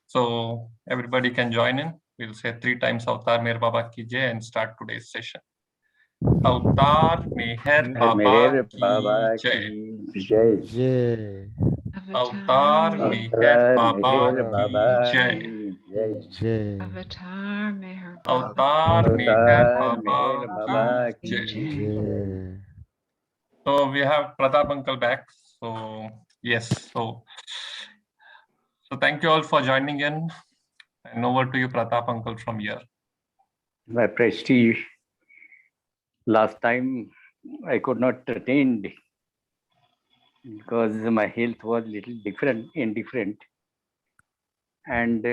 So everybody can join in. We'll say 3 times Avtar Meher Baba Ki Jai and start today's session. Avtar Meher Baba Ki Jai. Jai. Avtar Meher Baba Ki Jai. Jai. Avatar Meher Avtar Meher Baba Ki Ki Jai. Jai. So we have Pratap uncle back. So yes, so thank you all for joining in. And over to you, Pratap uncle, from here. My prestige. Last time I could not attend because my health was little indifferent. And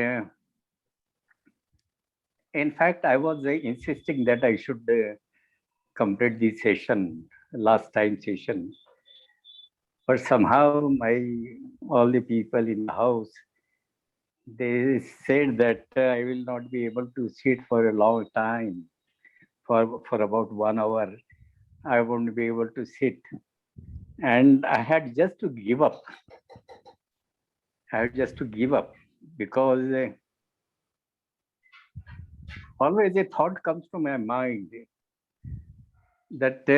in fact, I was insisting that I should complete this session, last time session. But somehow all the people in the house, they said that I will not be able to sit for a long time, for about 1 hour. I won't be able to sit. And I had just to give up. Because always a thought comes to my mind that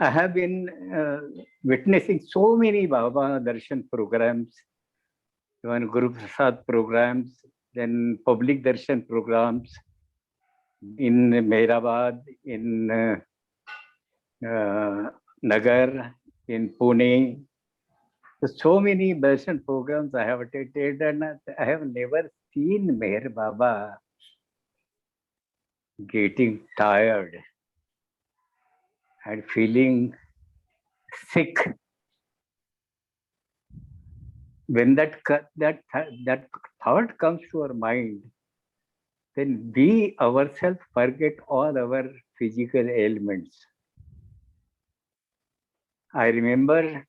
I have been witnessing so many Baba Darshan programs, even Guruprasad programs, then public Darshan programs in Mehrabad, in Nagar, in Pune. So many darshan programs I have attended, and I have never seen Meher Baba getting tired and feeling sick. When that thought comes to our mind, then we ourselves forget all our physical ailments. I remember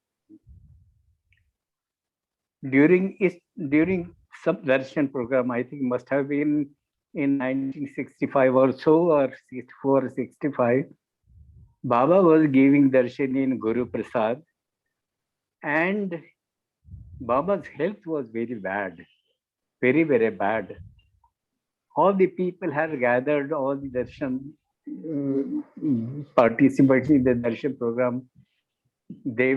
during some darshan program, I think must have been in 1965 or so, or 64 or 65, Baba was giving darshan in Guruprasad, and Baba's health was very bad, very, very bad. All the people had gathered, all the darshan participants in the darshan program. They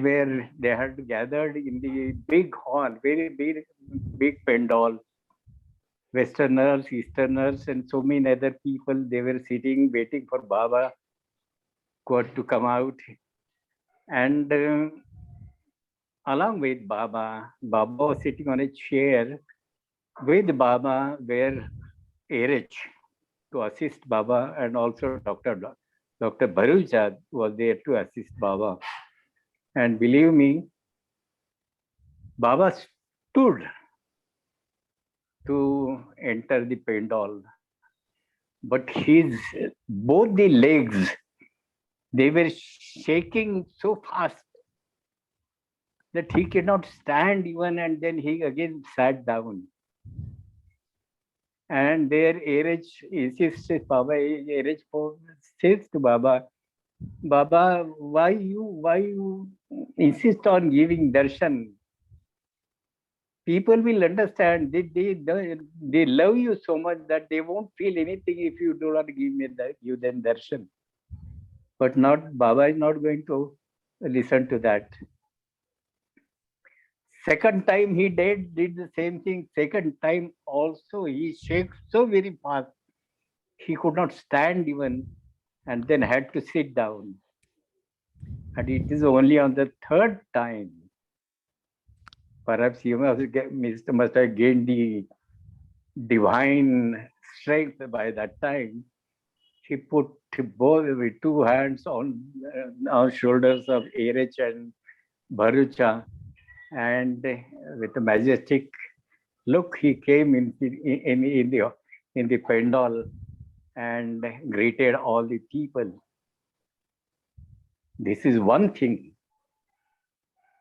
had gathered in the big hall, very big pandal. Westerners, Easterners, and so many other people, they were sitting, waiting for Baba to come out. And along with Baba was sitting on a chair. With Baba were RH to assist Baba, and also Dr. Bharucha was there to assist Baba. And believe me, Baba stood to enter the pandal, but both the legs, they were shaking so fast that he cannot stand even, and then he again sat down. And there RH insisted, Baba, RH says to Baba, why you insist on giving darshan? People will understand. They love you so much that they won't feel anything if you do not give them darshan. But Baba is not going to listen to that. Second time he did the same thing. Second time also he shakes so very fast. He could not stand even, and then had to sit down. And it is only on the third time, perhaps he must have gained the divine strength by that time. He put both with 2 hands on shoulders of RH and Bharucha, and with a majestic look, he came in the pandal and greeted all the people. This is one thing.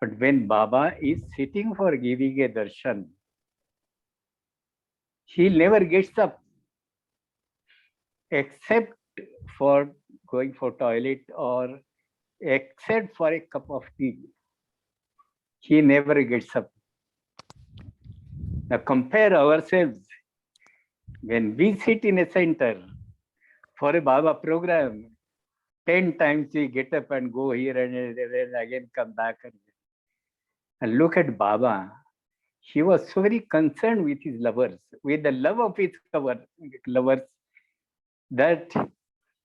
But when Baba is sitting for giving a darshan, he never gets up except for going for toilet or except for a cup of tea. He never gets up. Now compare ourselves. When we sit in a center for a Baba program, 10 times we get up and go here and then again come back. And look at Baba. He was so very concerned with his lovers, with the love of his lovers, that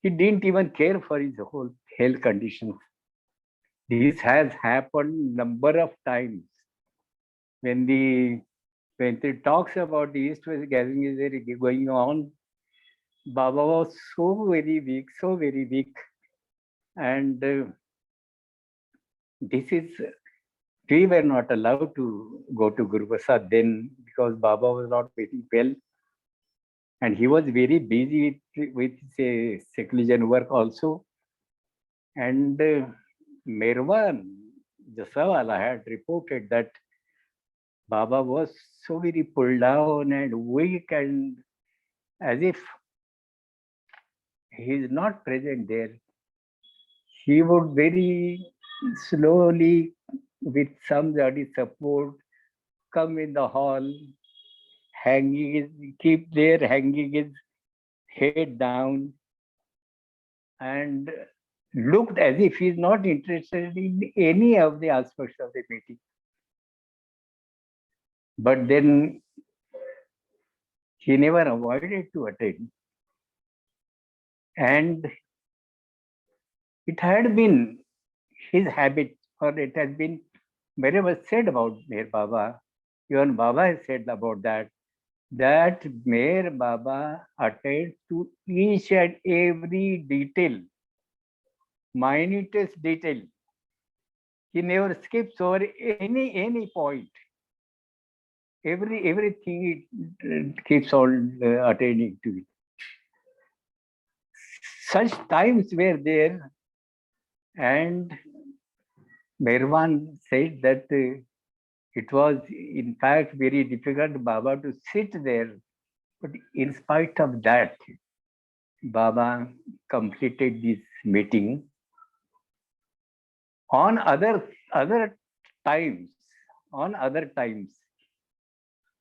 he didn't even care for his whole health conditions. This has happened number of times. When it talks about the East-West gathering is going on, Baba was so very weak. And we were not allowed to go to Guruprasad then because Baba was not very well. And he was very busy with seclusion work also. And Merwan Jasawala had reported that Baba was so very pulled down and weak, and as if he is not present there. He would very slowly, with somebody's support, come in the hall, keep there, hanging his head down, and looked as if he's not interested in any of the aspects of the meeting. But then he never avoided to attend. And it had been his habit, or it has been very much said about Meher Baba. Even Baba has said about that Meher Baba attends to each and every detail, minutest detail. He never skips over any point. Everything it keeps on attending to it. Such times were there, and Merwan said that it was in fact very difficult Baba to sit there, but in spite of that, Baba completed this meeting. On other times,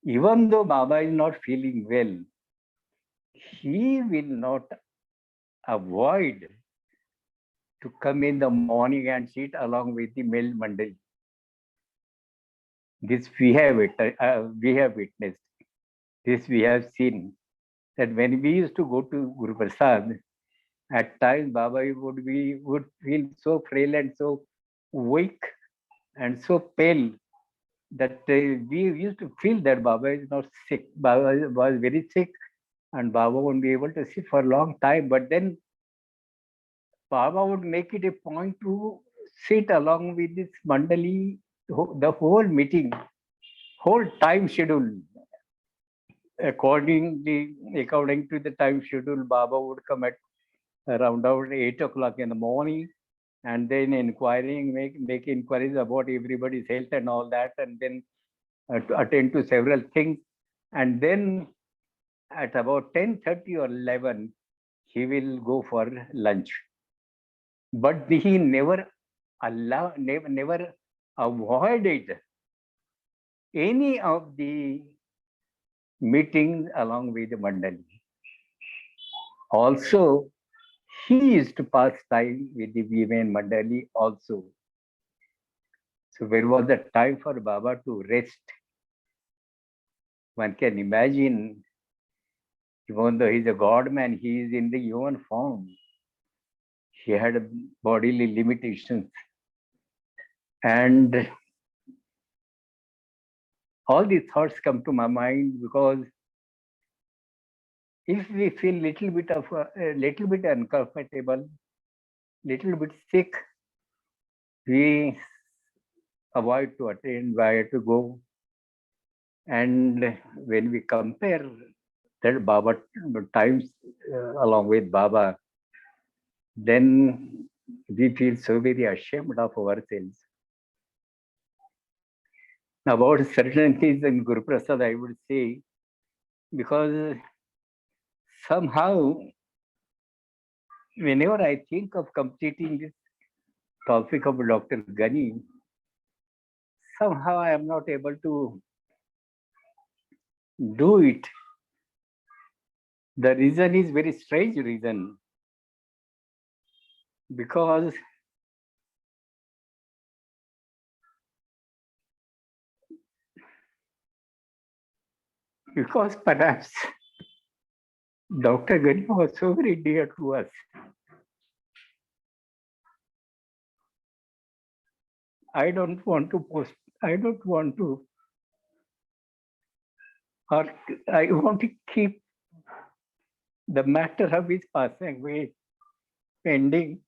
even though Baba is not feeling well, he will not avoid to come in the morning and sit along with the male Mandali. This we have witnessed. This we have seen, that when we used to go to Guruprasad, at times Baba would feel so frail and so weak and so pale that we used to feel that Baba is not sick. Baba was very sick and Baba won't be able to sit for a long time. But then Baba would make it a point to sit along with this Mandali the whole meeting, whole time schedule. According to the time schedule, Baba would come at around 8 o'clock in the morning, and then make inquiries about everybody's health and all that, and then to attend to several things. And then at about 10:30 or 11, he will go for lunch. But he never avoided any of the meetings along with the Mandali. Also, he used to pass time with the women Mandali also. So where was the time for Baba to rest? One can imagine, even though he's a God man, he is in the human form. He had bodily limitations. And all these thoughts come to my mind because if we feel little bit uncomfortable, little bit sick, we avoid to attend, why to go. And when we compare that Baba times along with Baba, then we feel so very ashamed of ourselves. About certain things in Guruprasad, I would say, because somehow, whenever I think of completing this topic of Dr. Ghani, somehow I am not able to do it. The reason is very strange reason, because perhaps Dr. Ganesh was so very dear to us. I don't want to post, I don't want to, or I want to keep the matter of his passing away pending.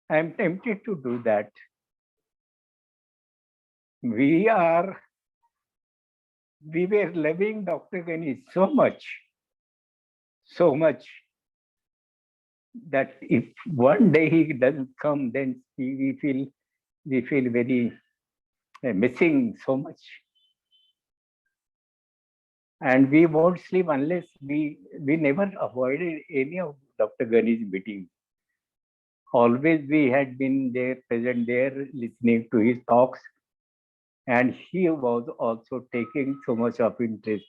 I am tempted to do that. We were loving Dr. Ganesh so much, that if one day he doesn't come, then we feel very missing so much. And we won't sleep unless we never avoided any of Dr. Gani's meetings. Always we had been there, present there, listening to his talks, and he was also taking so much of interest.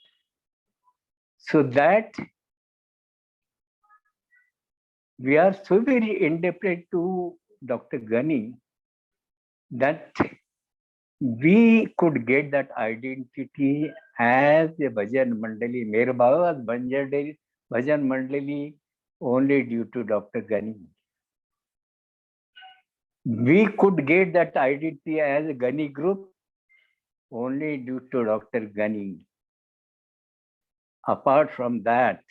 So that we are so very indebted to Dr. Gani that we could get that identity as a Bhajan Mandali. Mere Baba's Bhajan Mandali only due to Dr. Gani. We could get that identity as a Gani group only due to Dr. Gani. Apart from that,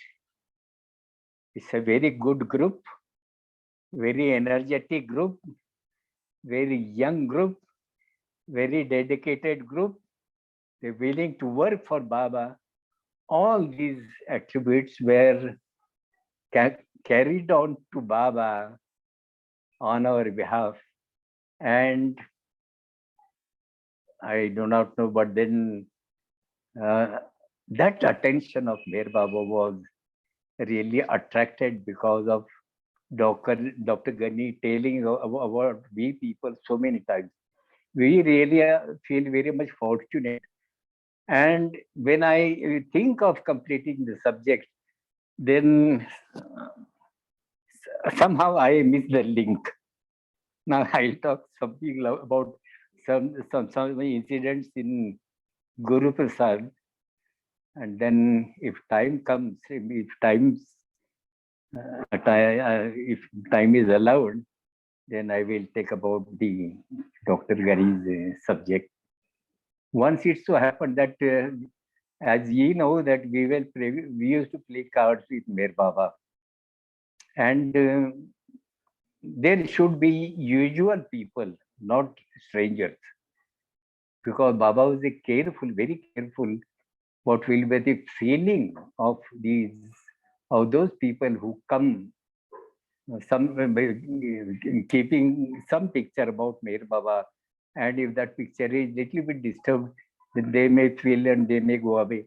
it's a very good group, very energetic group, very young group, very dedicated group. They're willing to work for Baba. All these attributes were carried on to Baba on our behalf. And I do not know, but then that attention of Mir Baba was really attracted because of Dr. Gani telling about we people so many times. We really feel very much fortunate. And when I think of completing the subject, then somehow I miss the link. Now I'll talk something about some incidents in Guruprasad, and then if time comes, if time is allowed, then I will take about the Dr. Gani's subject. Once it so happened that, as ye know, that we used to play cards with Mir Baba, and there should be usual people, not strangers, because Baba was very careful. What will be the feeling of those people who come, some keeping some picture about Mir Baba, and if that picture is little bit disturbed, then they may feel and they may go away.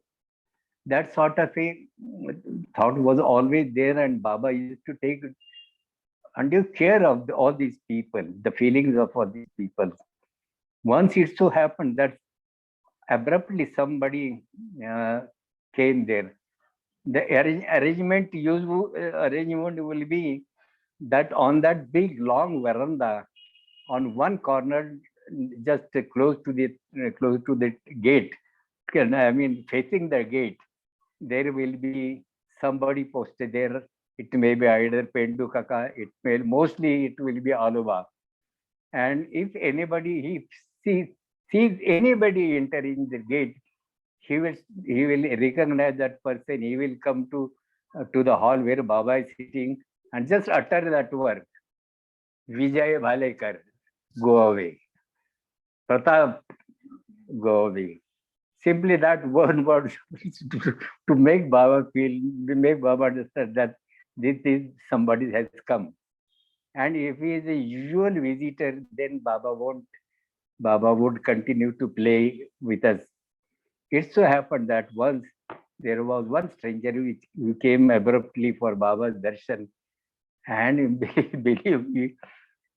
That sort of a thought was always there, and Baba used to take undue care of all these people, the feelings of all these people. Once it so happened that abruptly somebody came there. The arrangement will be that on that big long veranda, on one corner, just close to the gate, I mean facing the gate, there will be somebody posted there. It may be either Pendu Kaka, mostly it will be Aluba. And if anybody sees anybody entering the gate, he will recognize that person. He will come to the hall where Baba is sitting and just utter that word, Vijay Bhalekar, go away. Pratap, go away. Simply that one word to make Baba understand that this is somebody has come. And if he is a usual visitor, then Baba would continue to play with us. It so happened that once there was one stranger who came abruptly for Baba's darshan, and believe me,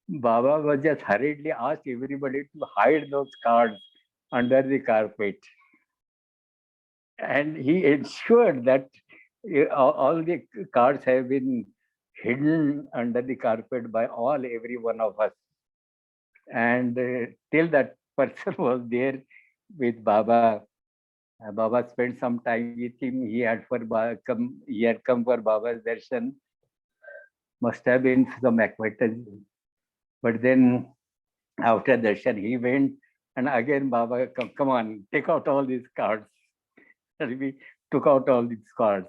Baba was just hurriedly asked everybody to hide those cards under the carpet. And he ensured that all the cards have been hidden under the carpet by every one of us. And till that person was there with Baba, Baba spent some time with him. He had come for Baba's darshan. Must have been some acquaintance. But then after darshan, he went, and again Baba, come on, take out all these cards. And we took out all these cards.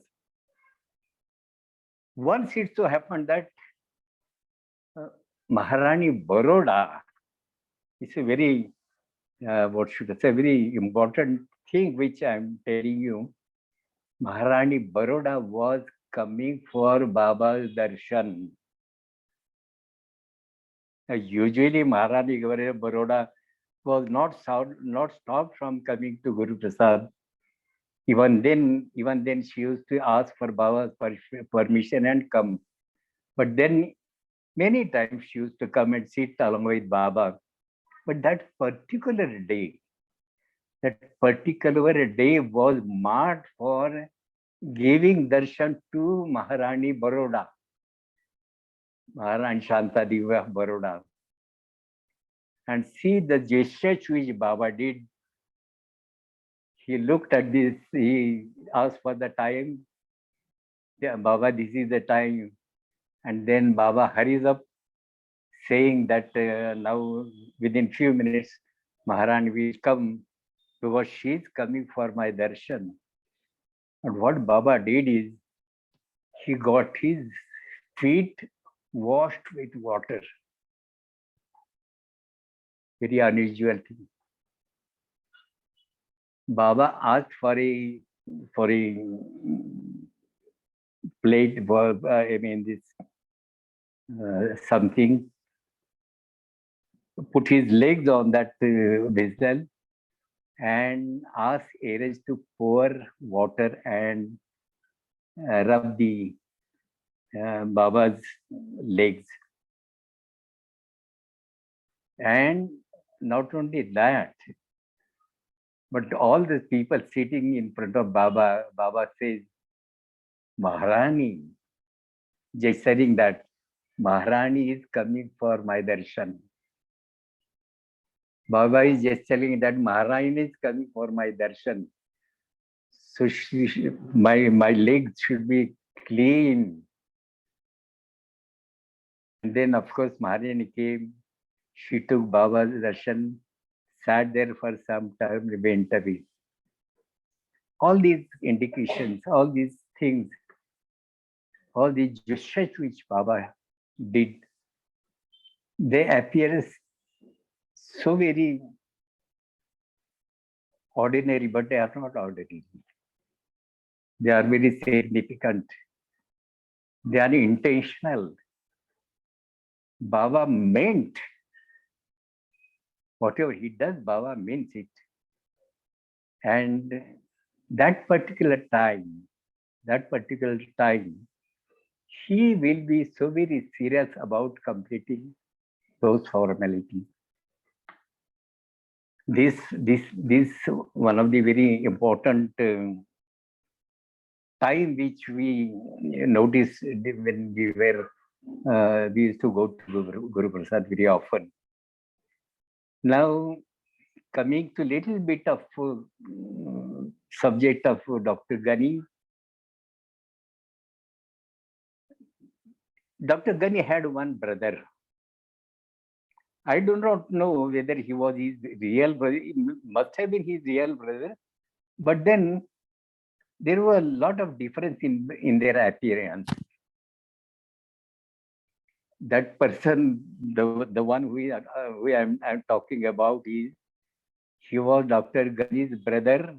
Once it so happened that Maharani Baroda is a very, what should I say, very important thing which I'm telling you. Maharani Baroda was coming for Baba's darshan. Usually Maharani Baroda was not stopped from coming to Guruprasad. Even then she used to ask for Baba's permission and come. But then many times she used to come and sit along with Baba. But that particular day was marked for giving darshan to Maharani Baroda, Maharani Shanta Diva Baroda. And see the gestures which Baba did. He looked at this, he asked for the time. Yeah, Baba, this is the time. And then Baba hurries up, saying that now within few minutes, Maharani will come because she is coming for my darshan. And what Baba did is, he got his feet washed with water. Very unusual thing. Baba asked for a plate, something, put his legs on that vessel and asked Erez to pour water and rub the Baba's legs. And not only that, but all the people sitting in front of Baba, Baba says, Maharani, gesturing that Maharani is coming for my darshan. Baba is gesturing that Maharani is coming for my darshan. So my legs should be clean. And then, of course, Maharani came. She took Baba's darshan, sat there for some time, went away. All these indications, all these things, all these gestures which Baba did, they appear so very ordinary, but they are not ordinary. They are very significant. They are intentional. Baba meant whatever he does, Baba means it. And that particular time, he will be so very serious about completing those formalities. This one of the very important time which we noticed when we used to go to Guruprasad very often. Now, coming to little bit of subject of Dr. Gani. Dr. Gani had one brother. I do not know whether he was his real brother. It must have been his real brother. But then there was a lot of difference in their appearance. That person, the one who I'm talking about, he was Dr. Gani's brother.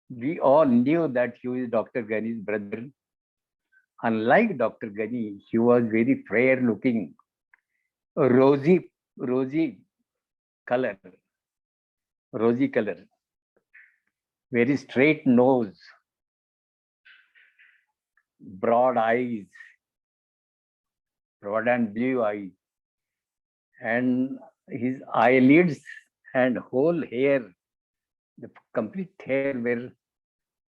We all knew that he was Dr. Gani's brother. Unlike Dr. Gani, he was very fair looking, rosy color, very straight nose, broad eyes, broad and blue eyes, and his eyelids and whole hair, the complete hair were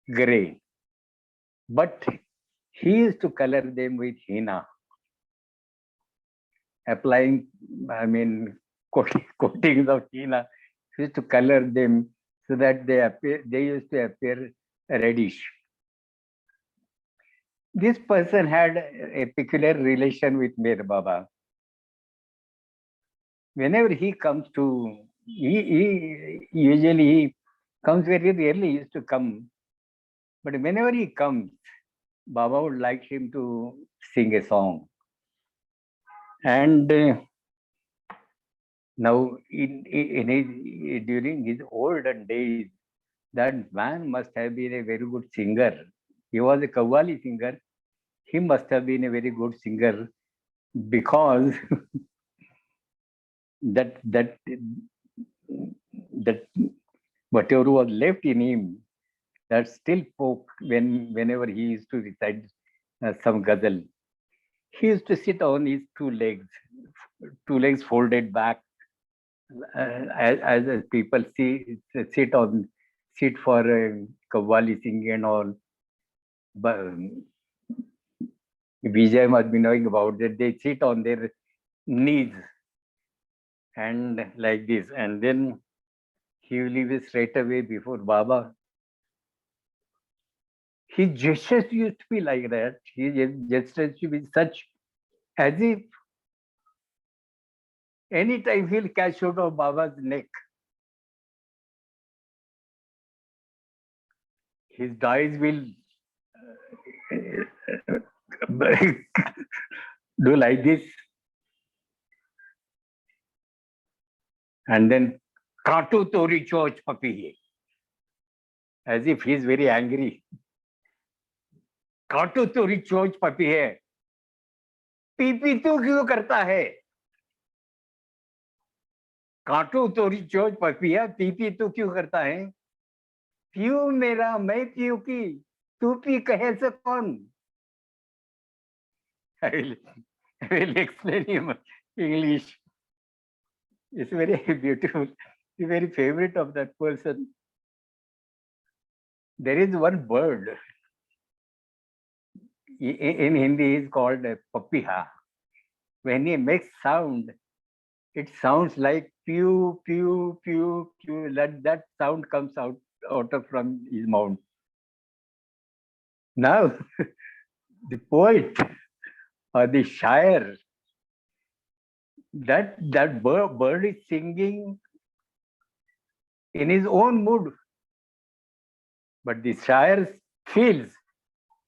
gray. But he used to color them with henna, applying, coatings of henna. He used to color them so that they used to appear reddish. This person had a peculiar relation with Mir Baba. Whenever he comes to, he usually he comes very rarely, he used to come. But whenever he comes, Baba would like him to sing a song. And now, during his olden days, that man must have been a very good singer. He was a Qawwali singer. He must have been a very good singer because that whatever was left in him, that still spoke whenever he used to recite some ghazal. He used to sit on his two legs folded back, as people sit for Qawwali singing and all. But Vijay must be knowing about that. They sit on their knees and like this, and then he will leave straight away before Baba. His gestures used to be like that. His gestures used to be such as if anytime he'll catch hold of Baba's neck, his eyes will do like this, and then Katu Tori Choch Papi, as if he's very angry. Katu Tori Choch Papi hai, PP तू क्यों करता है? काटू तोरी चोच पपिया, PP तू क्यों करता है? पीऊ मेरा मैं पीऊ की, तू पी कहे से कौन? I will explain in English. It's very beautiful. The very favorite of that person. There is one bird. In Hindi, is called a papiha. When he makes sound, it sounds like pew, pew, pew, pew. That sound comes out from his mouth. Now, the poet or the shair, that bird is singing in his own mood. But the shair feels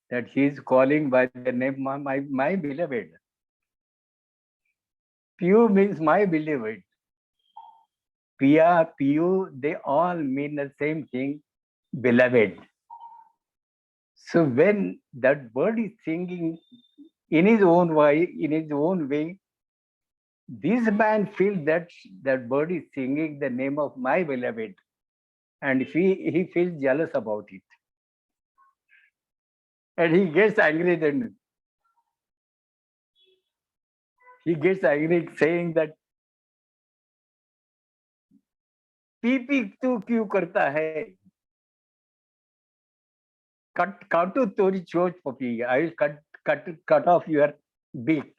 that he is calling by the name my beloved. Piyu means my beloved. Piya, Piyu, they all mean the same thing, beloved. So when that bird is singing in his own way, this man feels that that bird is singing the name of my beloved, and he feels jealous about it. And he gets angry then. He gets angry saying that, PP तू क्यों करता है? काटू तोरी चोच puppy. I will cut off your beak.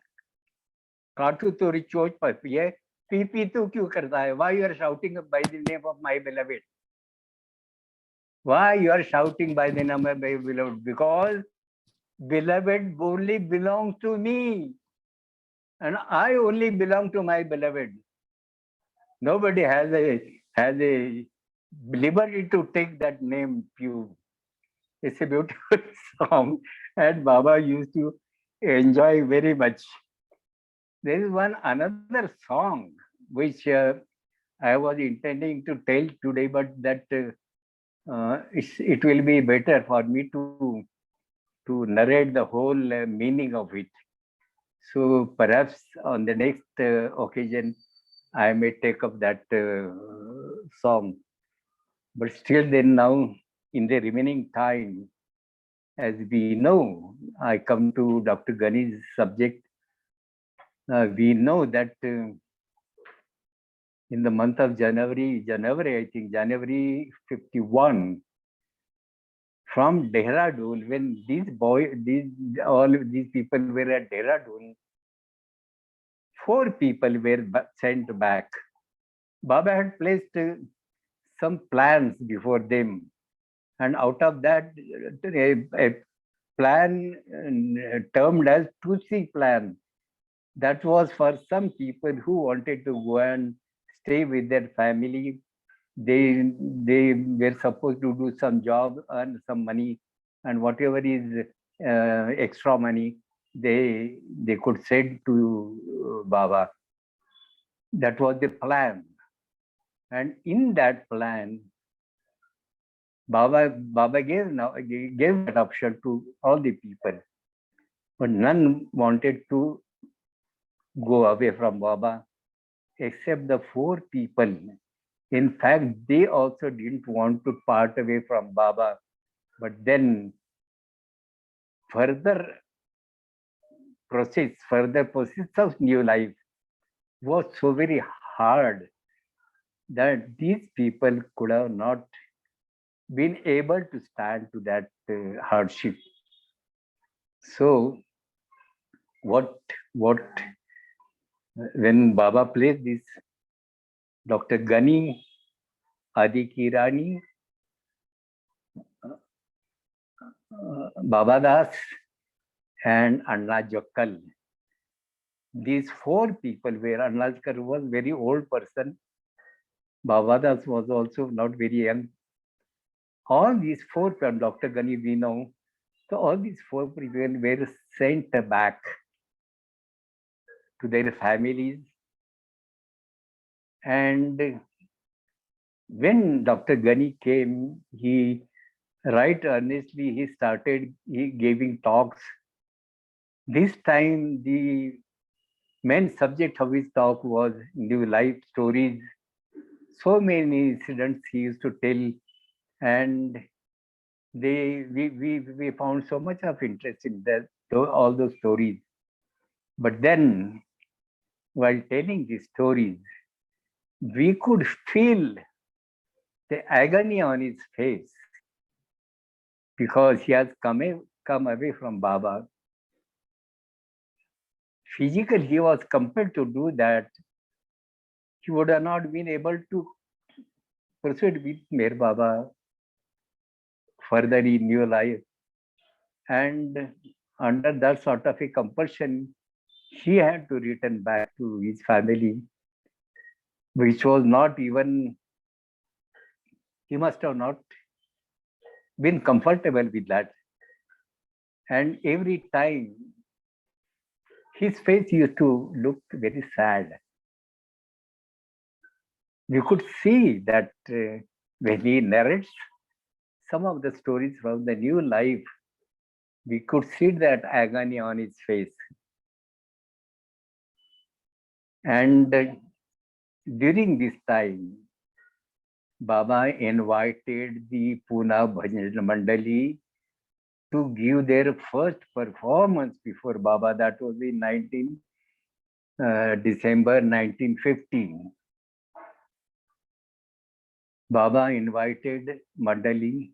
काटू तोरी चोच पपी है. पीपी तू क्यों करता है? Why you are shouting by the name of my beloved? Why you are shouting by the name of my beloved? Because beloved only belongs to me, and I only belong to my beloved. Nobody has a liberty to take that name, Pew. It's a beautiful song, and Baba used to enjoy very much. There is another song which I was intending to tell today, but that it will be better for me to narrate the whole meaning of it. So perhaps on the next occasion, I may take up that song. But still then now, in the remaining time, as we know, I come to Dr. Ganesh's subject. We know that in the month of January, I think, January 51, from Dehradun, when all these people were at Dehradun, 4 people were sent back. Baba had placed some plans before them, and out of that, a plan termed as Tusi plan. That was for some people who wanted to go and stay with their family. They were supposed to do some job, earn some money, and whatever is extra money, they could send to Baba. That was the plan. And in that plan, Baba gave that option to all the people, but none wanted to go away from Baba except the 4 people. In fact, they also didn't want to part away from Baba. But then further process of new life was so very hard that these people could have not been able to stand to that hardship. So what when Baba placed this, Dr. Gani, Adi Kirani, Baba Das, and Anna Jokkal. These 4 people were, Anna Jokkal was very old person. Baba Das was also not very young. All these 4 people, Dr. Gani we know, so all these 4 people were sent back to their families. And when Dr. Gani came, he right earnestly he giving talks. This time the main subject of his talk was new life stories. So many incidents he used to tell, and we found so much of interest in all those stories. But then, while telling these stories, we could feel the agony on his face because he has come away from Baba. Physically, he was compelled to do that. He would have not been able to proceed with Mer Baba further in new life. And under that sort of a compulsion, he had to return back to his family, which was not even, he must have not been comfortable with that. And every time, his face used to look very sad. You could see that when he narrates some of the stories from the new life, we could see that agony on his face. And during this time, Baba invited the Poona Bhajan Mandali to give their first performance before Baba. That was in December 1915. Baba invited Mandali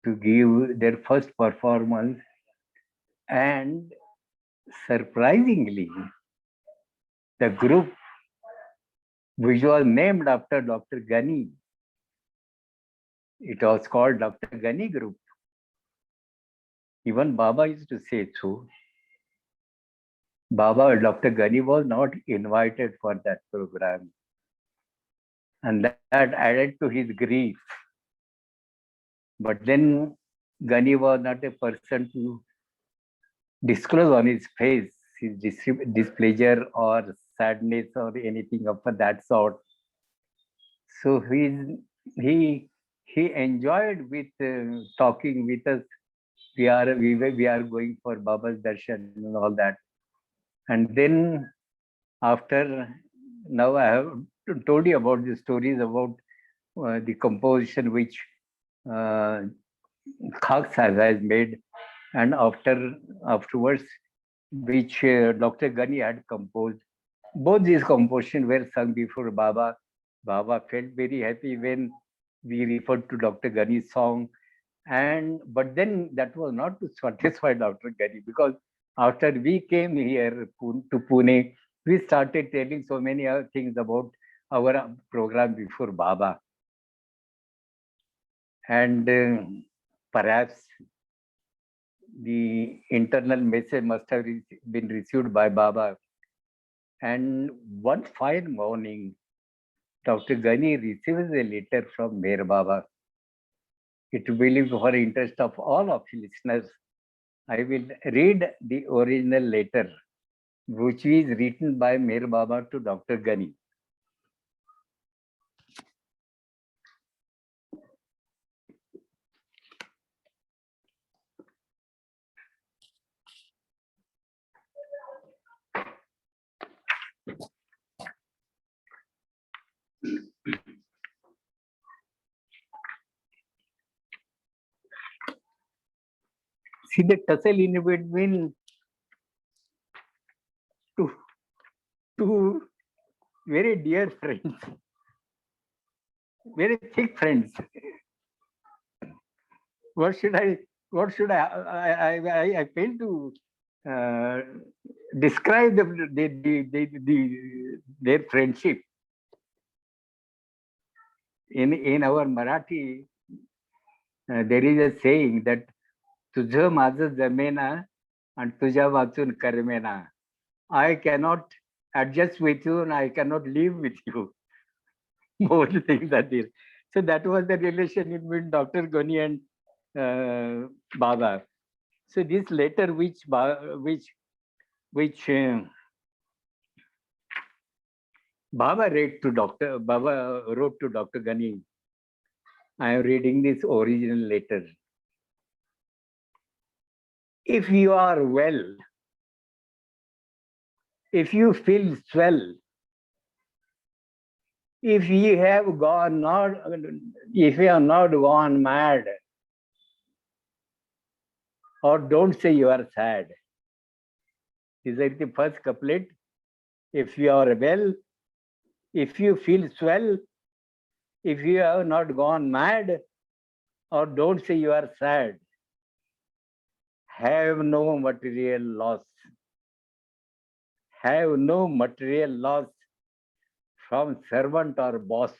to give their first performance, and surprisingly, the group, which was named after Dr. Gani, it was called Dr. Gani Group. Even Baba used to say so. Dr. Gani was not invited for that program. And that added to his grief. But then Gani was not a person to disclose on his face his displeasure or sadness or anything of that sort. So he enjoyed with talking with us. We are going for Baba's darshan and all that. And then after, now I have told you about the stories about the composition which Khak Sahib has made, and afterwards which Dr. Gani had composed. Both these compositions were sung before Baba. Baba felt very happy when we referred to Dr. Gani's song, But then that was not to satisfy Dr. Gani, because after we came here to Pune, we started telling so many other things about our program before Baba. And perhaps the internal message must have been received by Baba. And one fine morning, Dr. Gani receives a letter from Meher Baba. It will be for the interest of all of you listeners. I will read the original letter, which is written by Meher Baba to Dr. Gani. See the tussle in between two very dear friends, very thick friends. What should I fail to describe their friendship. In our Marathi, there is a saying that तुझं माझं जमेना and तुझ्या वाचून करमेना. I cannot adjust with you and I cannot live with you. Both things are there. So that was the relation between Dr. Gani and Baba. So this letter which Baba wrote to Dr. Gani. I am reading this original letter. If you are well, if you feel swell, if you have not gone mad, or don't say you are sad. Is that the first couplet? If you are well, if you feel swell, if you have not gone mad, or don't say you are sad, have no material loss. Have no material loss from servant or boss.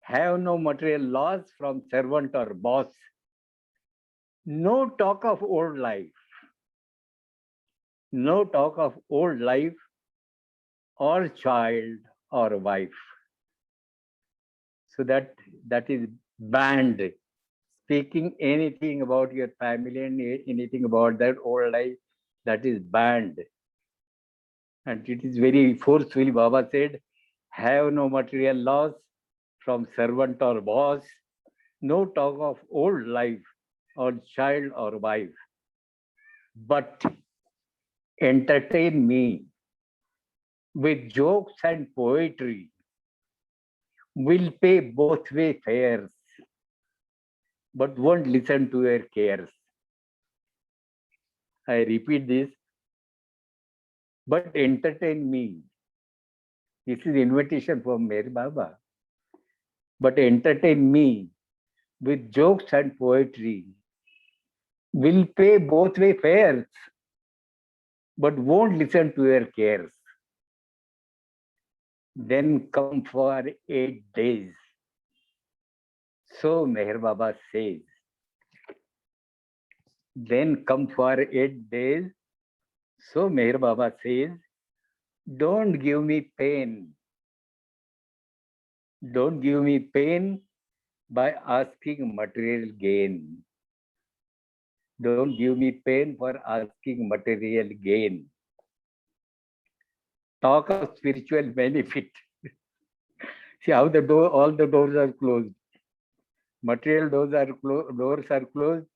Have no material loss from servant or boss. No talk of old life. No talk of old life or child or wife. So that is banned. Speaking anything about your family and anything about that old life, that is banned. And it is very forcefully, Baba said, have no material loss from servant or boss, no talk of old life or child or wife, but entertain me with jokes and poetry, will pay both way fares, but won't listen to your cares. I repeat this, but entertain me. This is invitation from Meher Baba. But entertain me with jokes and poetry, will pay both way fares, but won't listen to your cares. Then come for 8 days. So Meher Baba says. Then come for 8 days. So Meher Baba says, don't give me pain. Don't give me pain by asking material gain. Don't give me pain for asking material gain. Talk of spiritual benefit. See how all the doors are closed. Material doors are closed.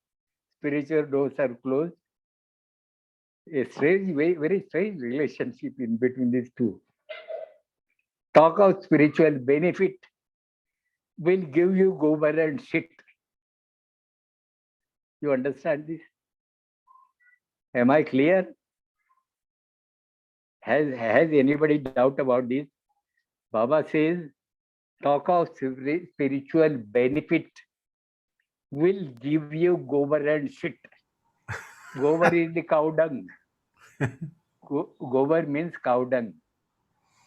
Spiritual doors are closed. A strange, very strange relationship in between these two. Talk of spiritual benefit will give you gobar and shit. You understand this? Am I clear? Has anybody doubt about this? Baba says, talk of spiritual benefit will give you gobar and shit. Gobar is the cow dung. Gobar means cow dung.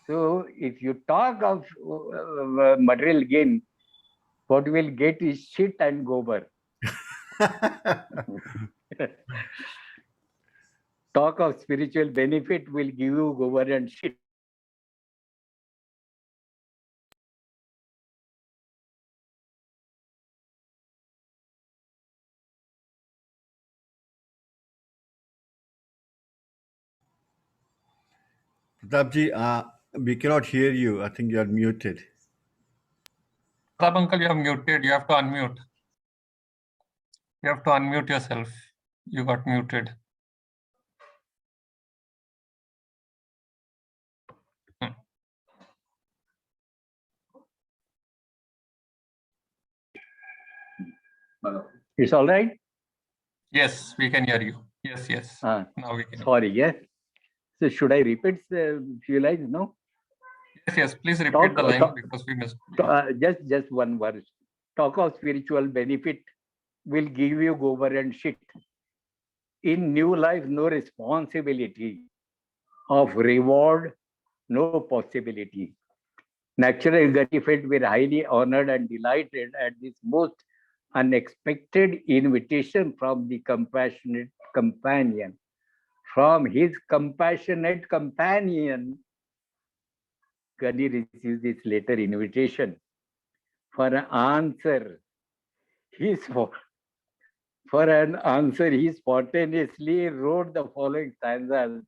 So if you talk of material gain, what you will get is shit and gobar. Talk of spiritual benefit will give you gobar and shit. Pratapji, we cannot hear you. I think you are muted. Pratap uncle, you have muted. You have to unmute. You have to unmute yourself. You got muted. It's all right? Yes, we can hear you. Yes, yes. Now we can. Sorry, yes. So should I repeat few lines? No? Yes, yes. Please repeat the line because we missed. Just one verse. Talk of spiritual benefit will give you gobar and shit. In new life, no responsibility. Of reward, no possibility. Naturally, Gani felt very highly honored and delighted at this most unexpected invitation from the compassionate companion. From his compassionate companion, Gani received this later invitation. For an answer, he spontaneously wrote the following stanzas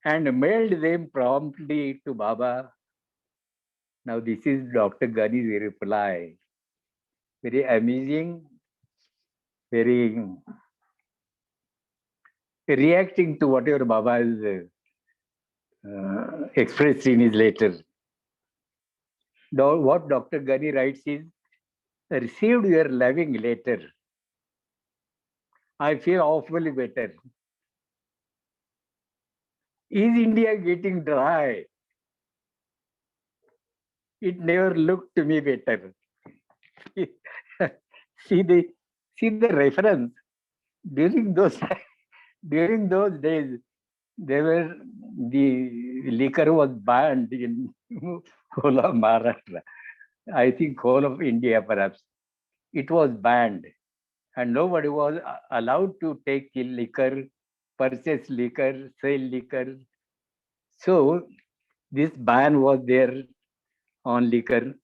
and mailed them promptly to Baba. Now, this is Dr. Gani's reply. Very amazing, very reacting to whatever Baba has expressed in his letter. What Dr. Gani writes is, received your loving letter. I feel awfully better. Is India getting dry? It never looked to me better. see the reference. During those days, the liquor was banned in whole of Maharashtra. I think whole of India perhaps. It was banned, and nobody was allowed to take liquor, purchase liquor, sell liquor. So this ban was there on liquor.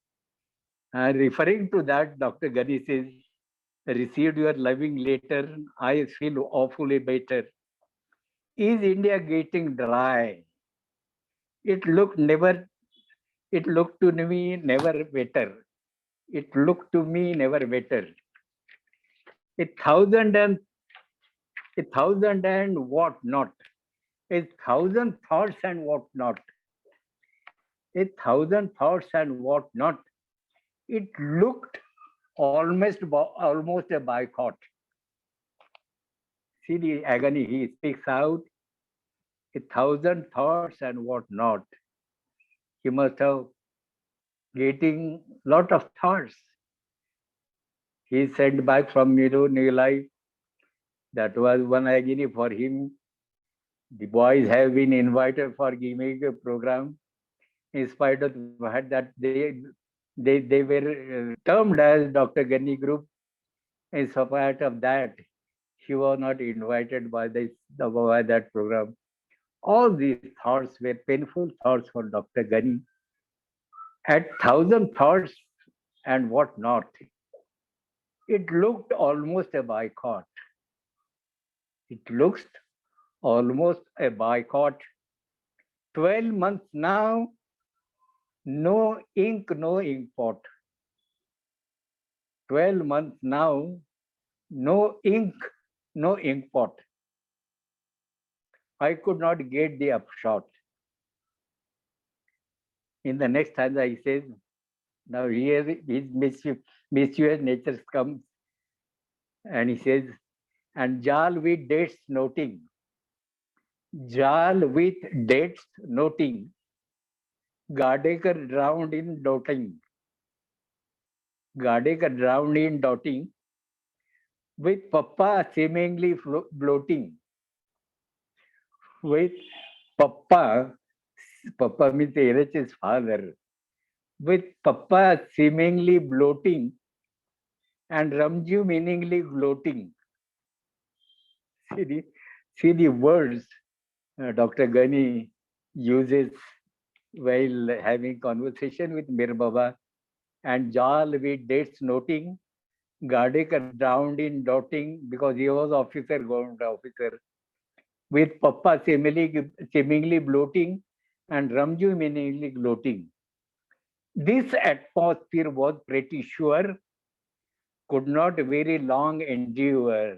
Referring to that, Dr. Gani says, received your loving letter, I feel awfully better. Is India getting dry? It looked to me never better. It looked to me never better. A thousand and what not. A thousand thoughts and what not. A thousand thoughts and what not. It looked almost a boycott. See the agony he speaks out. A thousand thoughts and what not. He must have getting lot of thoughts. He sent back from New Life. That was one agony for him. The boys have been invited for giving a program. In spite of the fact that they were termed as Dr. Gani group, in spite of that, he was not invited by that program. All these thoughts were painful thoughts for Dr. Gani. At thousand thoughts and what not, it looked almost a boycott. It looks almost a boycott. 12 months now, no ink, no ink pot. 12 months now, no ink, no ink pot. I could not get the upshot. In the next stanza, he says, now here his mischievous nature comes, and he says, and Jal with dates noting, Jal with dates noting, Gardekar drowned in doting, Gadekar drowned in doubting, with Papa seemingly bloating. With Papa, Papa means Erech's father, with Papa seemingly bloating and Ramju meaningly gloating. See the words Dr. Gani uses while having conversation with Mir Baba, and Jal with dates noting, Gadekar drowned in doubting because he was officer, government officer, with Papa seemingly bloating and Ramju meaningly gloating. This atmosphere was pretty sure could not very long endure.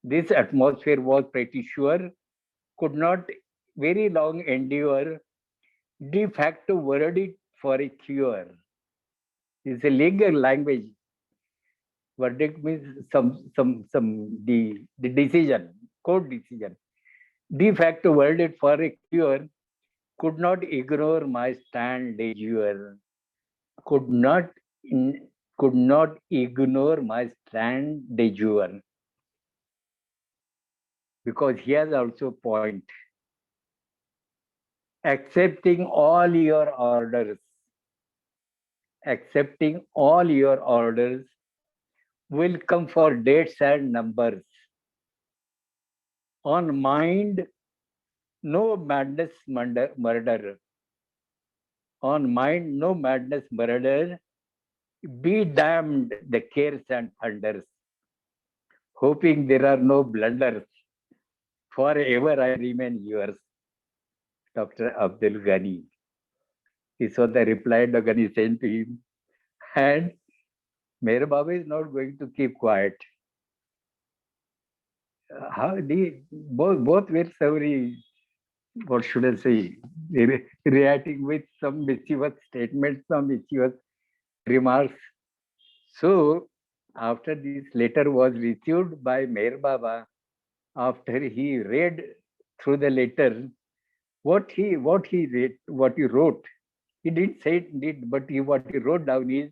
This atmosphere was pretty sure could not very long endure. De facto verdict for a cure. It's a legal language. Verdict means the decision, court decision. De facto verdict for a cure could not ignore my stand de jure. Could not ignore my stand de jure. Because he has also a point. Accepting all your orders will come for dates and numbers. On mind, no madness murder. On mind, no madness murder. Be damned the cares and thunders. Hoping there are no blunders. Forever I remain yours. Dr. Abdul Ghani. This was the reply Dr. Ghani sent to him. And Meher Baba is not going to keep quiet. Both were so very, what should I say, reacting with some mischievous statements, some mischievous remarks. So, after this letter was received by Meher Baba, after he read through the letter, what he wrote, he didn't say it, but what he wrote down is,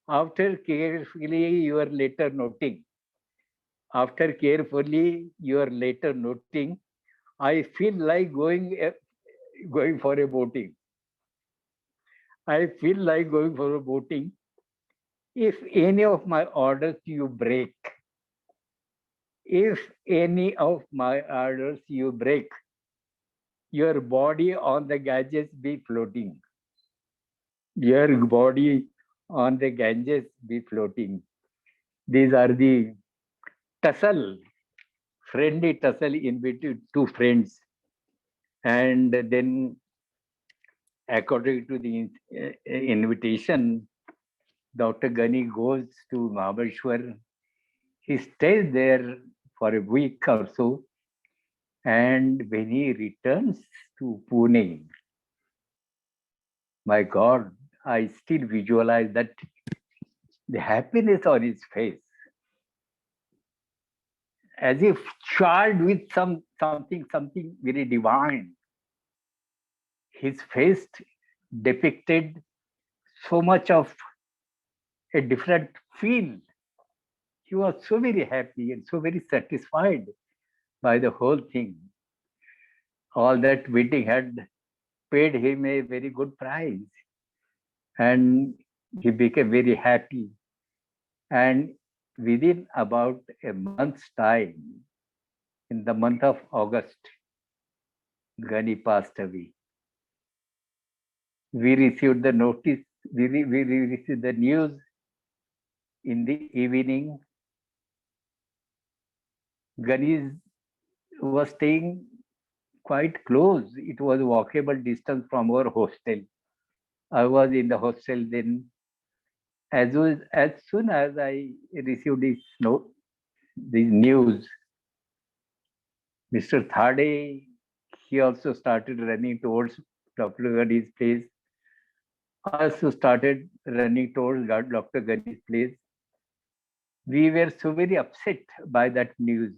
after carefully your letter noting, I feel like going for a boating. I feel like going for a boating. If any of my orders you break, your body on the Ganges be floating. Your body on the Ganges be floating. These are the friendly tussle in between two friends. And then, according to the invitation, Dr. Ghani goes to Mahabaleshwar. He stays there for a week or so. And when he returns to Pune, my God, I still visualize that the happiness on his face, as if charged with something very divine. His face depicted so much of a different feel. He was so very happy and so very satisfied by the whole thing. All that waiting had paid him a very good price. And he became very happy. And within about a month's time, in the month of August, Ghani passed away. We received the notice, we received the news in the evening. Ghani was staying quite close. It was a walkable distance from our hostel. I was in the hostel then. As soon as I received this news, Mr. Thade, he also started running towards Dr. Ghani's place. I also started running towards Dr. Ghani's place. We were so very upset by that news,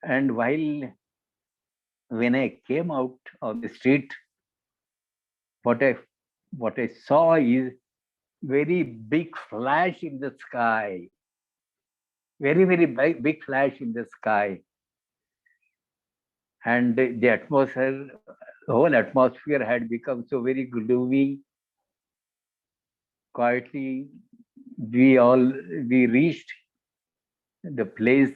And when I came out on the street, what I what I saw is very big flash in the sky. Very, very big flash in the sky. And the atmosphere, the whole atmosphere had become so very gloomy. Quietly, we reached the place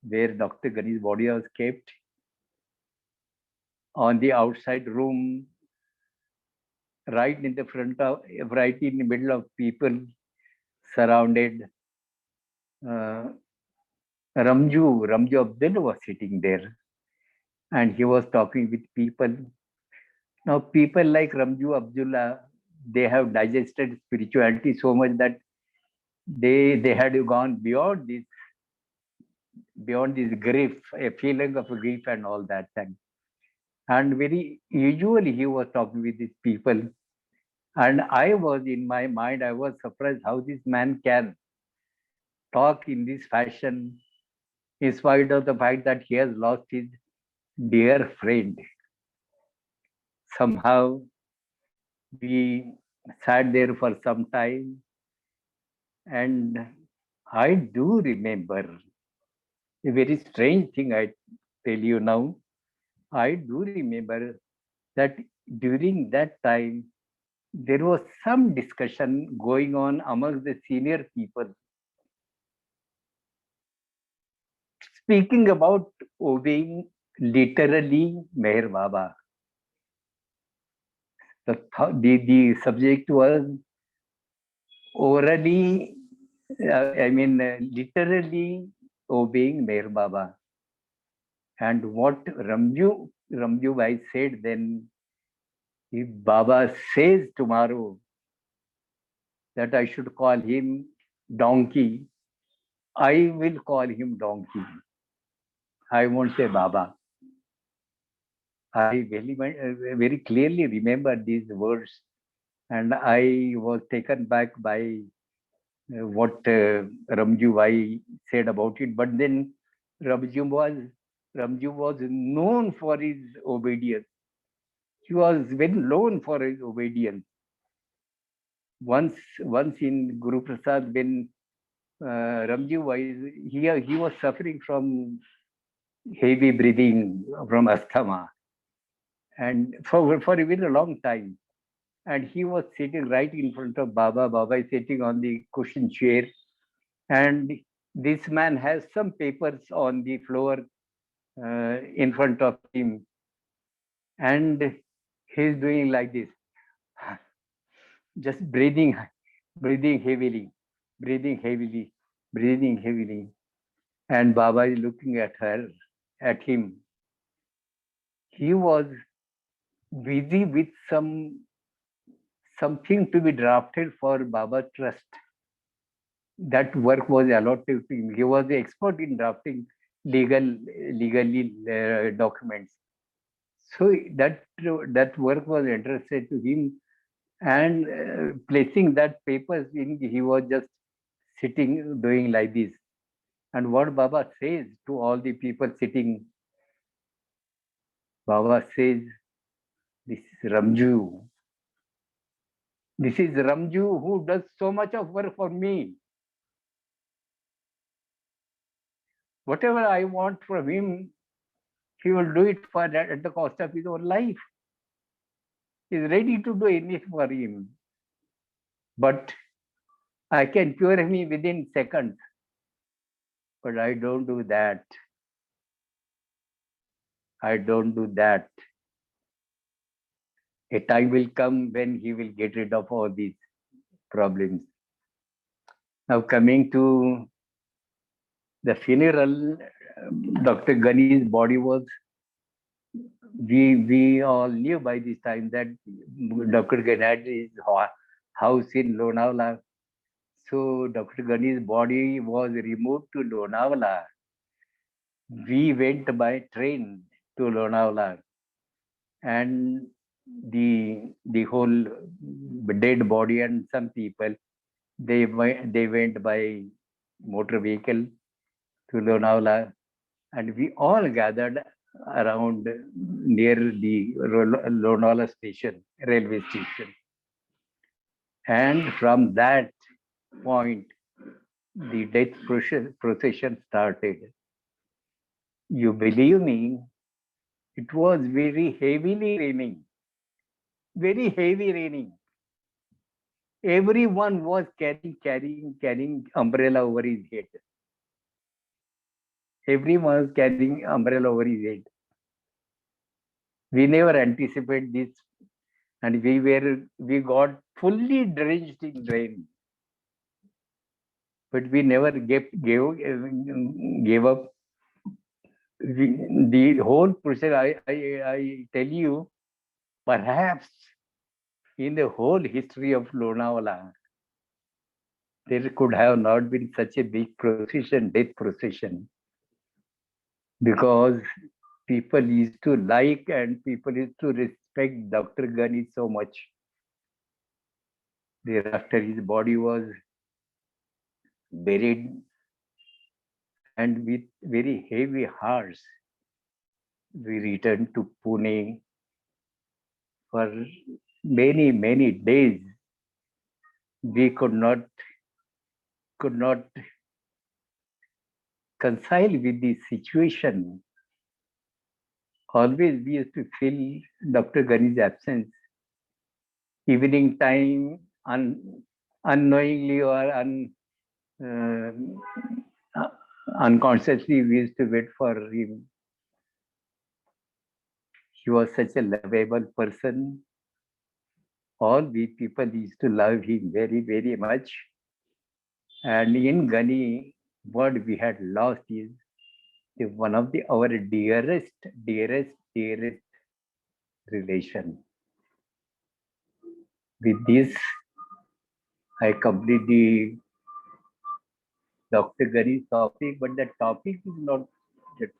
where Dr. Ganesh's body was kept. On the outside room, right in the front of, right in the middle of people, surrounded. Ramju Abdul was sitting there, and he was talking with people. Now, people like Ramju Abdullah, they have digested spirituality so much that they had gone beyond this grief, a feeling of grief and all that thing. And very usually he was talking with these people. And I was in my mind, I was surprised how this man can talk in this fashion, in spite of the fact that he has lost his dear friend. Somehow we sat there for some time, and I do remember a very strange thing I tell you now. I do remember that during that time, there was some discussion going on among the senior people, speaking about obeying literally Meher Baba. The subject was orally, literally obeying Meher Baba. And what Ramju Bhai said then, if Baba says tomorrow that I should call him donkey, I will call him donkey. I won't say Baba. I very clearly remember these words, and I was taken back by what Ramju Bhai said about it. But then Ramju was known for his obedience. He was very known for his obedience. Once in Guruprasad, when Ramju he was suffering from heavy breathing, from asthma, and for a very long time. And he was sitting right in front of Baba. Baba is sitting on the cushion chair, and this man has some papers on the floor in front of him, and he's doing like this, just breathing heavily, breathing heavily, breathing heavily. And Baba is looking at him. He was busy with something to be drafted for Baba's trust. That work was allotted to him. He was the expert in drafting legally documents. So that work was entrusted to him, and placing that papers in, he was just sitting doing like this. And what Baba says to all the people sitting, Baba says, this is Ramju. This is Ramju who does so much of work for me. Whatever I want from him, he will do it for that at the cost of his own life. He is ready to do anything for him. But I can cure him within seconds. But I don't do that. I don't do that. A time will come when he will get rid of all these problems. Now coming to the funeral, Dr. Gani's body was, we all knew by this time that Dr. Gani had his house in Lonavala. So Dr. Gani's body was removed to Lonavala. We went by train to Lonavala, and the whole dead body and some people, they went by motor vehicle to Lonavala, and we all gathered around near the Lonavala station, railway station. And from that point, the death procession started. You believe me, it was very heavily raining, very heavy raining. Everyone was carrying umbrella over his head. Everyone was carrying umbrella over his head. We never anticipated this, and we got fully drenched in rain. But we never gave up. The whole process, I tell you, perhaps in the whole history of Lonavala, there could have not been such a big procession, death procession, because people used to like and people used to respect Dr. Ghani so much. Thereafter, his body was buried, and with very heavy hearts, we returned to Pune for many days. We could not reconcile with the situation. Always we used to feel Dr. Ghani's absence. Evening time, unknowingly or unconsciously, we used to wait for him. He was such a lovable person. All we people used to love him very much. And in Ghani, what we had lost is one of our dearest relation. With this, I complete the Dr. Ghani's topic, but the topic is not yet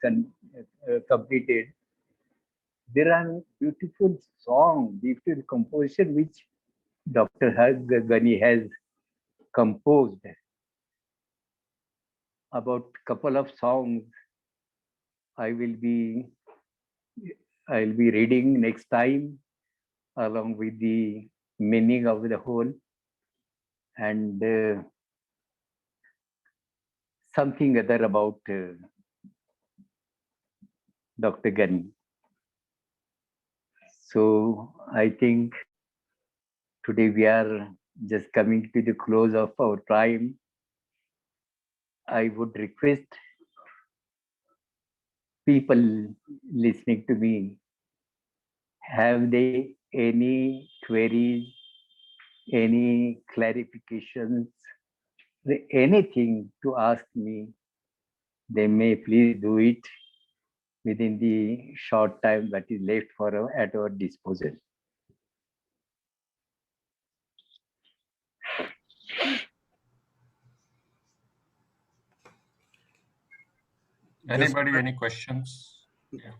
completed. There are beautiful songs, beautiful composition which Dr. Ghani has composed. About couple of songs I'll be reading next time, along with the meaning of the whole, and something other about Dr. Ghani. So I think today we are just coming to the close of our time. I would request people listening to me, have they any queries, any clarifications, anything to ask me, they may please do it within the short time that is left at our disposal. Anybody, any questions? Yeah.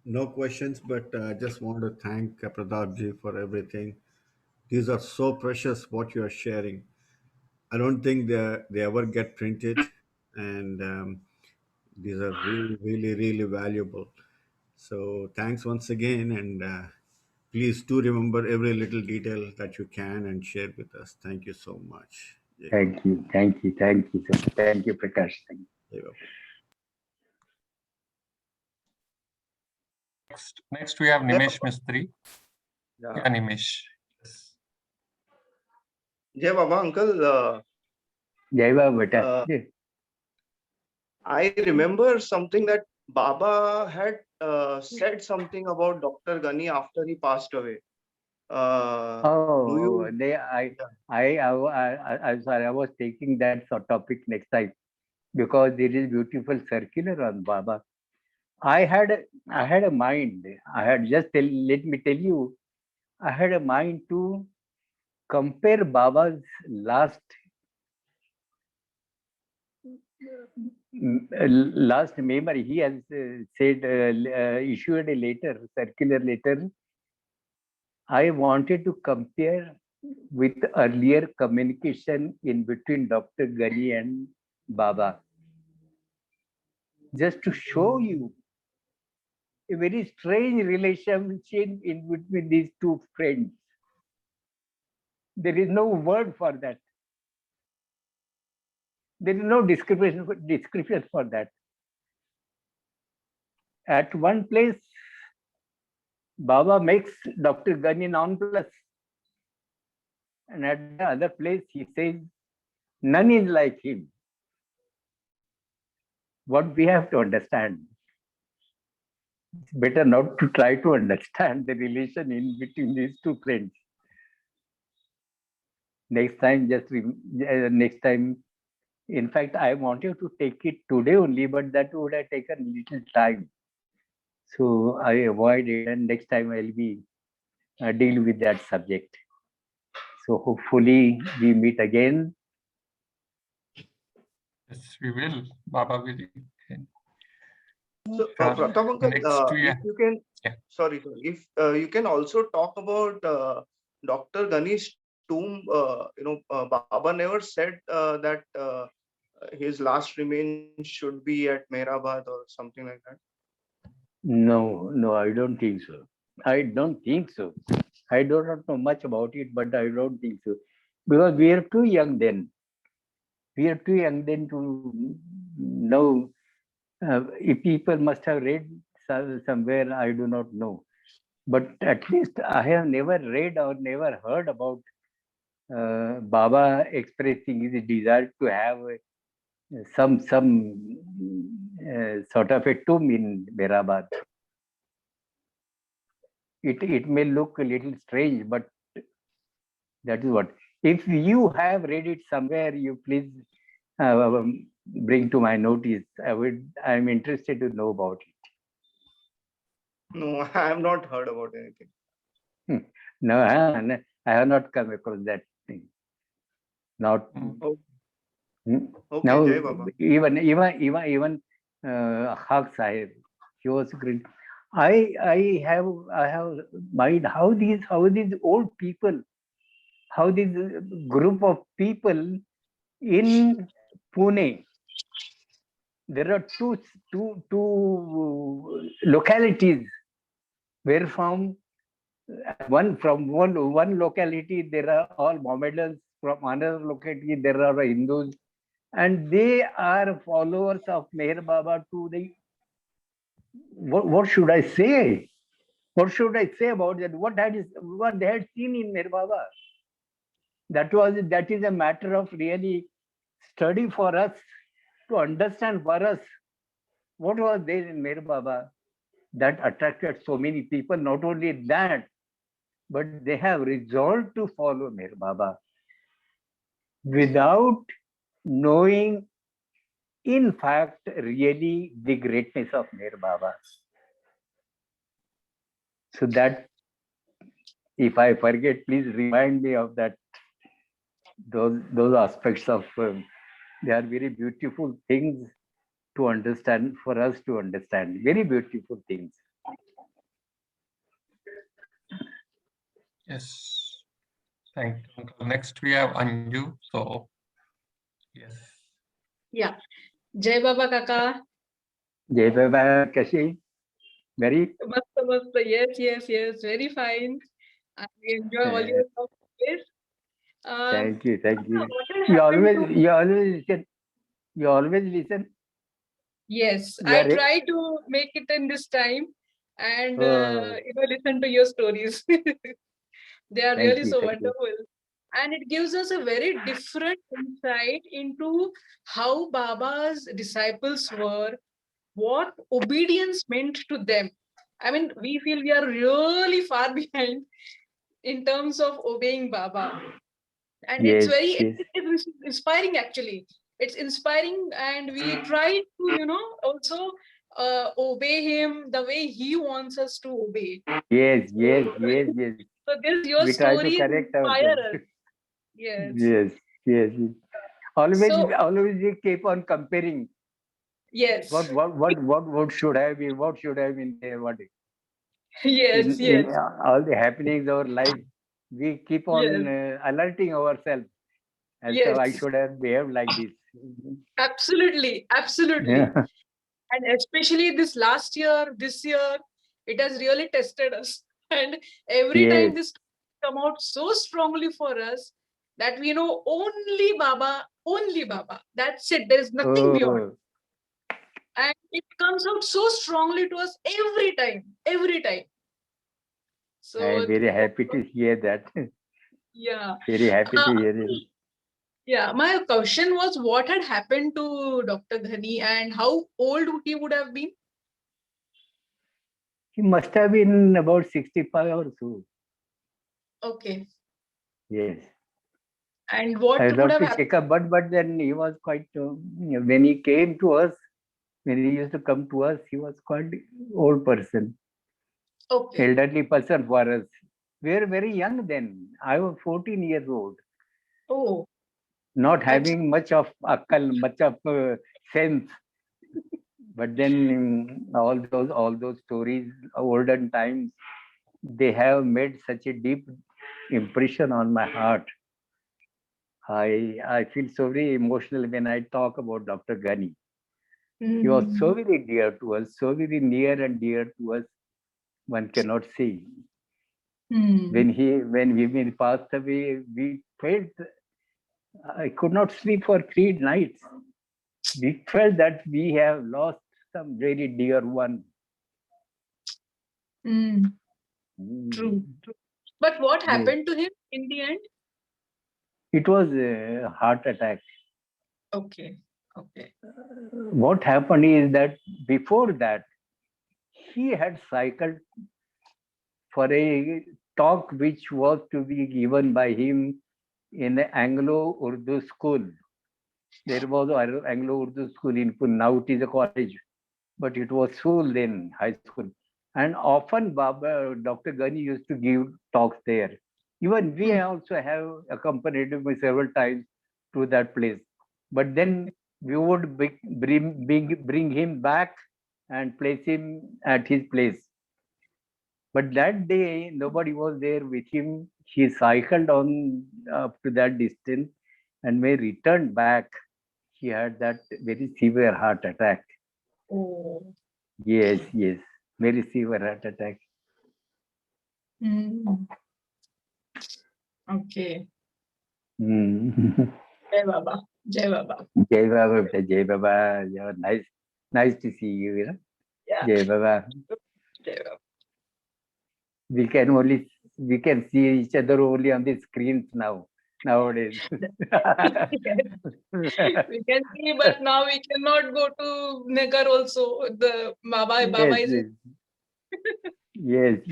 No questions, but just want to thank Pratap ji for everything. These are so precious what you are sharing. I don't think they ever get printed, and these are really valuable. So thanks once again, and please do remember every little detail that you can and share with us. Thank you so much. Jai Baba. Thank you, thank you, Prakash. Thank you. Jai Baba. Next we have Nimesh Mistry. Yeah. Yeah, Nimesh. Yes. Jai Baba, uncle. Jai Baba, beta. I remember something that Baba had said something about Dr. Ghani after he passed away. I'm sorry. I was taking that topic next time because there is beautiful circular on Baba. I had a mind. Let me tell you, I had a mind to compare Baba's last memory. He has said, issued a circular letter. I wanted to compare with earlier communication in between Dr. Ghani and Baba, just to show you a very strange relationship in between these two friends. There is no word for that. There is no description for that. At one place, Baba makes Dr. Gani non-plus. And at the other place, he says, none is like him. What we have to understand, it's better not to try to understand the relation in between these two friends. Next time, in fact, I wanted to take it today only, but that would have taken little time. So I avoided, and next time I'll be deal with that subject. So hopefully we meet again. Yes, we will. Baba will. So, Pratap uncle, Next, if you can, Yeah. sorry, if you can also talk about Dr. Ganesh tomb, Baba never said that his last remains should be at Mehrabad or something like that. No, I don't think so. I don't think so. I do not know much about it, but I don't think so. Because we are too young then. We are too young then to know. If people must have read somewhere, I do not know. But at least I have never read or never heard about Baba expressing his desire to have some sort of a tomb in Mehrabad. It may look a little strange, but that is what. If you have read it somewhere, you please bring to my notice. I'm interested to know about it. No, I have not heard about anything. No, I have not come across that thing. Not Okay, now. Jai Baba. Even Haq Sahib, he was great. I have mind how these old people, how this group of people in Pune. There are two localities where from one locality there are all Mohammedans, from another locality there are Hindus, and they are followers of Meher Baba to the what should I say? What should I say about that? What they had seen in Meher Baba? That is a matter of really study for us, to understand for us what was there in Meher Baba that attracted so many people. Not only that, but they have resolved to follow Meher Baba without knowing, in fact, really the greatness of Meher Baba. So that, if I forget, please remind me of that. Those aspects of they are very beautiful things to understand, for us to understand. Very beautiful things. Yes. Thank you, Uncle. Next, we have Anju. So, yes. Yeah. Jai Baba Kaka. Jai Baba, Kashi. Very. Yes. Very fine. I enjoy all your talk. Thank you. What You happened always listen. You always listen. Yes, I try to make it in this time and listen to your stories. They are really so wonderful. And it gives us a very different insight into how Baba's disciples were, what obedience meant to them. I mean, we feel we are really far behind in terms of obeying Baba. And it's it's inspiring actually. It's inspiring, and we try to, also obey him the way he wants us to obey. Yes. So this your stories inspire us. Yes. Always we keep on comparing. Yes. What should have been? What should have been there? What? Yes. In all the happenings of our life, we keep on alerting ourselves. And so I should have behaved like this. Absolutely. Yeah. And especially this year, it has really tested us. And every time this come out so strongly for us that we know only Baba, only Baba. That's it. There is nothing beyond. And it comes out so strongly to us every time, every time. So I'm very happy to hear that. Yeah. Very happy to hear it. Yeah, my question was what had happened to Dr. Ghani and how old he would have been? He must have been about 65 or so. Okay. Yes. And what I'd would love have to check up, but then he was quite, when he came to us, when he used to come to us, he was quite old person, Okay. elderly person for us. We were very young then. I was 14 years old. Oh. Not That's- having much of akal, much of sense. But then all those stories, olden times, they have made such a deep impression on my heart. I feel so very emotional when I talk about Dr. Ghani. He was so very dear to us, so very near and dear to us. One cannot say. When he passed away, we felt I could not sleep for 3 nights. We felt that we have lost some very dear one. True. But what happened to him in the end? It was a heart attack. Okay. Okay. What happened is that before that, he had cycled for a talk which was to be given by him in the Anglo-Urdu school. There was an Anglo-Urdu school in Pune. Now it is a college, but it was school then, high school. And often Dr. Ghani used to give talks there. Even we also have accompanied him several times to that place. But then we would bring him back and place him at his place. But that day, nobody was there with him. He cycled on up to that distance, and when he returned back, he had that very severe heart attack. Oh. Yes, very severe heart attack. Okay. Mm. Jai Baba. Jai Baba. Jai Baba, Jai Baba. Yeah, nice to see you. You know? Yeah. Jai Baba. Jai Baba. We can see each other only on the screens nowadays. We can see, but now we cannot go to Nagar also. The Baba is. Yes.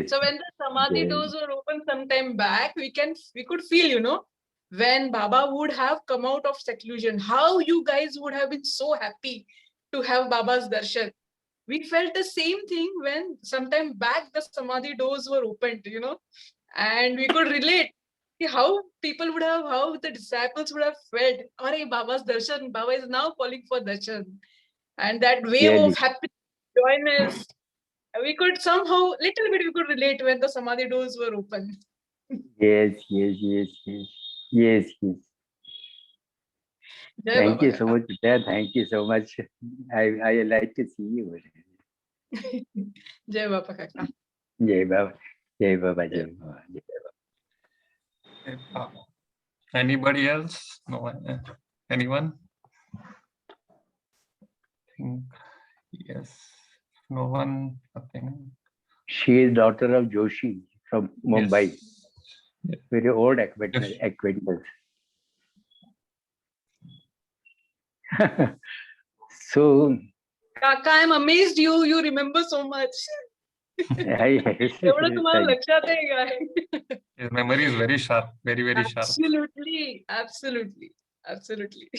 So when the Samadhi doors were open some time back, we could feel, when Baba would have come out of seclusion, how you guys would have been so happy to have Baba's darshan. We felt the same thing when sometime back the Samadhi doors were opened, and we could relate how the disciples would have felt. Arey, Baba's darshan, Baba is now calling for darshan. And that wave of happiness, joyness, we could somehow, little bit we could relate when the Samadhi doors were open. Yes. Thank you so much, Peter. Thank you so much. I like to see you. Jai Baba Kaka. Jai Baba. Jai Baba. Jai Baba. Anybody else? No. Anyone? Yes. No one. Nothing. She is daughter of Joshi from Mumbai. Yes. Very old acquaintance. So, Kaka, I'm amazed you remember so much. His memory is very sharp, very sharp. Absolutely.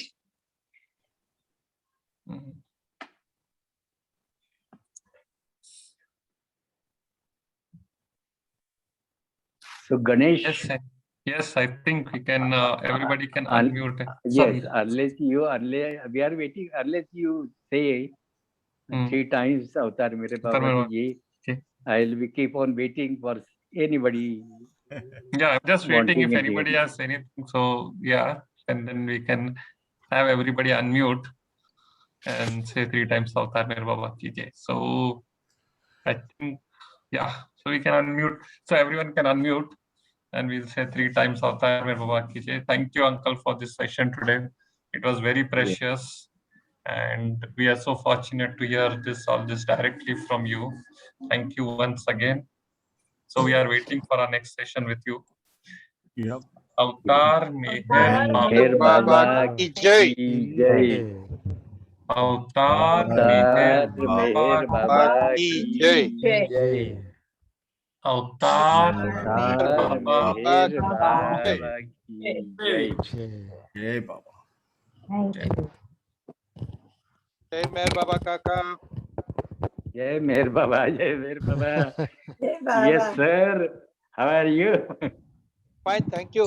So Ganesh. Yes, I think we can. Everybody can unmute. Yes, unless we are waiting. Unless you say 3 times Avatar Mere Baba Ji, I'll be keep on waiting for anybody. Yeah, I'm just waiting if anybody has anything. So yeah, and then we can have everybody unmute and say 3 times Avatar Mere Baba Ji. So I think Yeah, so we can unmute. So everyone can unmute and we'll say 3 times Avtar Mein Baba Ki Jai. Thank you, Uncle, for this session today. It was very precious. And we are so fortunate to hear all this directly from you. Thank you once again. So we are waiting for our next session with you. Yep. Avtar Meher Meher Baba Ki Ki Jai. Jai. Avtar Avtar Meher Meher Baba Baba Ki Ki Jai. Jai. Avtar Avtar Baba Meher Jai. Baba Ki Jai. Hey, Baba. Thank you. Jai Meher Baba Kaka. Jai Meher Baba, Jai Meher Baba. Jai Yes, Baba. sir. How are you? Fine, thank you.